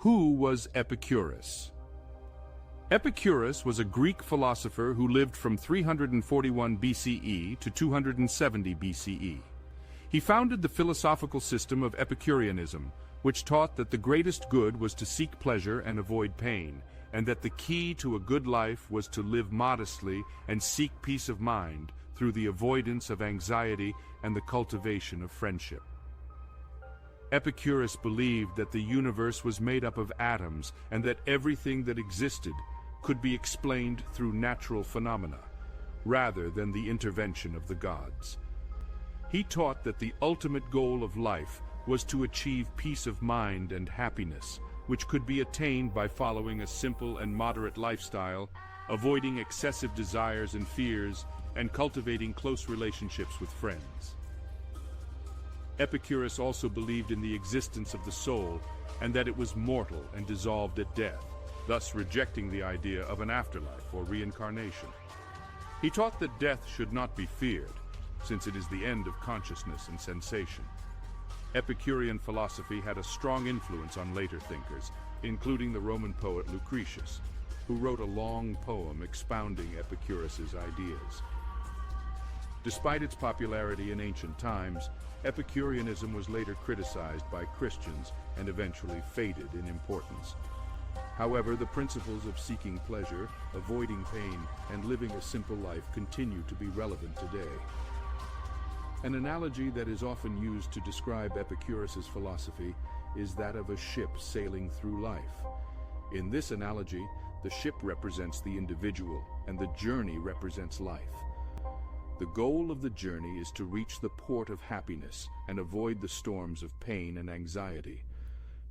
Who was Epicurus? Epicurus was a Greek philosopher who lived from 341 BCE to 270 BCE. He founded the philosophical system of Epicureanism, which taught that the greatest good was to seek pleasure and avoid pain, and that the key to a good life was to live modestly and seek peace of mind through the avoidance of anxiety and the cultivation of friendship. Epicurus believed that the universe was made up of atoms and that everything that existed could be explained through natural phenomena, rather than the intervention of the gods. He taught that the ultimate goal of life was to achieve peace of mind and happiness, which could be attained by following a simple and moderate lifestyle, avoiding excessive desires and fears, and cultivating close relationships with friends. Epicurus also believed in the existence of the soul and that it was mortal and dissolved at death, thus rejecting the idea of an afterlife or reincarnation. He taught that death should not be feared, since it is the end of consciousness and sensation. Epicurean philosophy had a strong influence on later thinkers, including the Roman poet Lucretius, who wrote a long poem expounding Epicurus's ideas. Despite its popularity in ancient times, Epicureanism was later criticized by Christians and eventually faded in importance. However, the principles of seeking pleasure, avoiding pain, and living a simple life continue to be relevant today. An analogy that is often used to describe Epicurus's philosophy is that of a ship sailing through life. In this analogy, the ship represents the individual and the journey represents life. The goal of the journey is to reach the port of happiness and avoid the storms of pain and anxiety.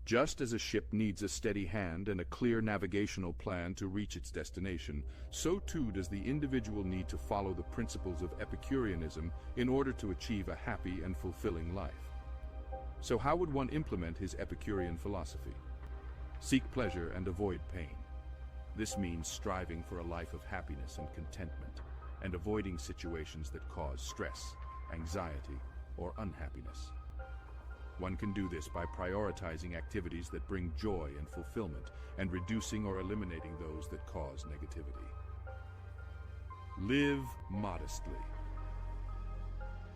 Just as a ship needs a steady hand and a clear navigational plan to reach its destination, so too does the individual need to follow the principles of Epicureanism in order to achieve a happy and fulfilling life. So how would one implement his Epicurean philosophy? Seek pleasure and avoid pain. This means striving for a life of happiness and contentment, and avoiding situations that cause stress, anxiety, or unhappiness. One can do this by prioritizing activities that bring joy and fulfillment, and reducing or eliminating those that cause negativity. Live modestly.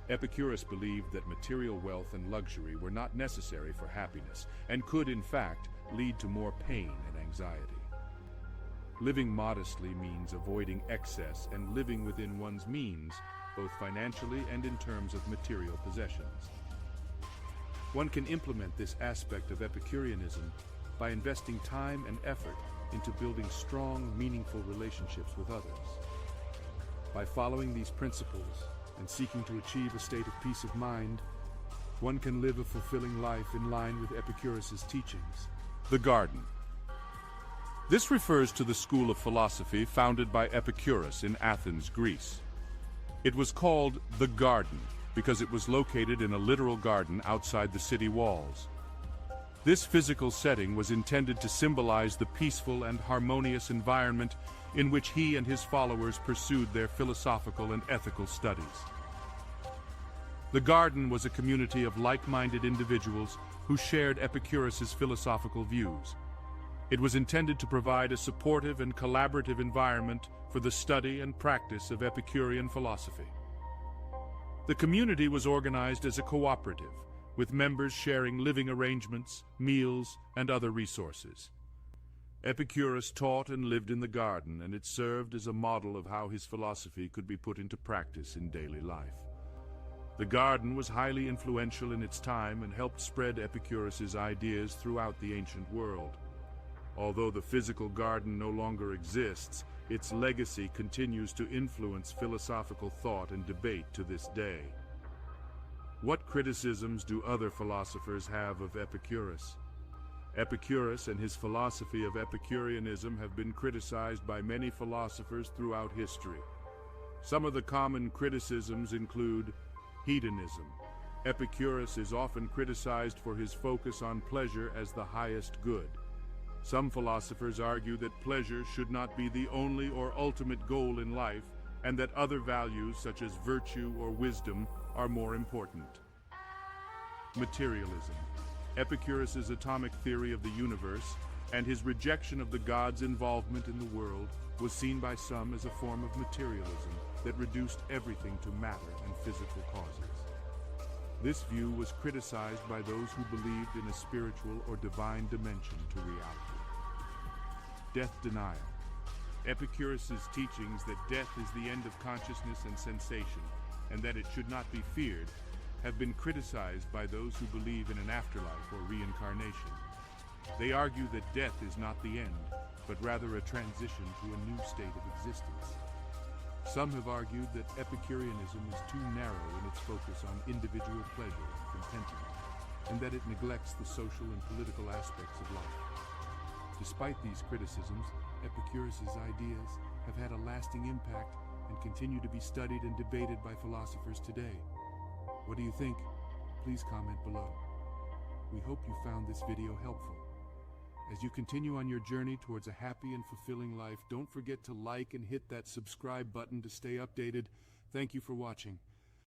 Epicurus believed that material wealth and luxury were not necessary for happiness, and could, in fact, lead to more pain and anxiety. Living modestly means avoiding excess and living within one's means, both financially and in terms of material possessions. One can implement this aspect of Epicureanism by investing time and effort into building strong, meaningful relationships with others. By following these principles and seeking to achieve a state of peace of mind, one can live a fulfilling life in line with Epicurus's teachings. The garden. This refers to the school of philosophy founded by Epicurus in Athens, Greece. It was called the garden because it was located in a literal garden outside the city walls. This physical setting was intended to symbolize the peaceful and harmonious environment in which he and his followers pursued their philosophical and ethical studies. The garden was a community of like-minded individuals who shared Epicurus's philosophical views. It was intended to provide a supportive and collaborative environment for the study and practice of Epicurean philosophy. The community was organized as a cooperative, with members sharing living arrangements, meals, and other resources. Epicurus taught and lived in the garden, and it served as a model of how his philosophy could be put into practice in daily life. The garden was highly influential in its time and helped spread Epicurus's ideas throughout the ancient world. Although the physical garden no longer exists, its legacy continues to influence philosophical thought and debate to this day. What criticisms do other philosophers have of Epicurus? Epicurus and his philosophy of Epicureanism have been criticized by many philosophers throughout history. Some of the common criticisms include hedonism. Epicurus is often criticized for his focus on pleasure as the highest good. Some philosophers argue that pleasure should not be the only or ultimate goal in life, and that other values such as virtue or wisdom are more important. Materialism. Epicurus's atomic theory of the universe and his rejection of the gods' involvement in the world was seen by some as a form of materialism that reduced everything to matter and physical causes. This view was criticized by those who believed in a spiritual or divine dimension to reality. Death denial. Epicurus's teachings that death is the end of consciousness and sensation, and that it should not be feared, have been criticized by those who believe in an afterlife or reincarnation. They argue that death is not the end, but rather a transition to a new state of existence. Some have argued that Epicureanism is too narrow in its focus on individual pleasure and contentment, and that it neglects the social and political aspects of life. Despite these criticisms, Epicurus's ideas have had a lasting impact and continue to be studied and debated by philosophers today. What do you think? Please comment below. We hope you found this video helpful. As you continue on your journey towards a happy and fulfilling life, don't forget to like and hit that subscribe button to stay updated. Thank you for watching.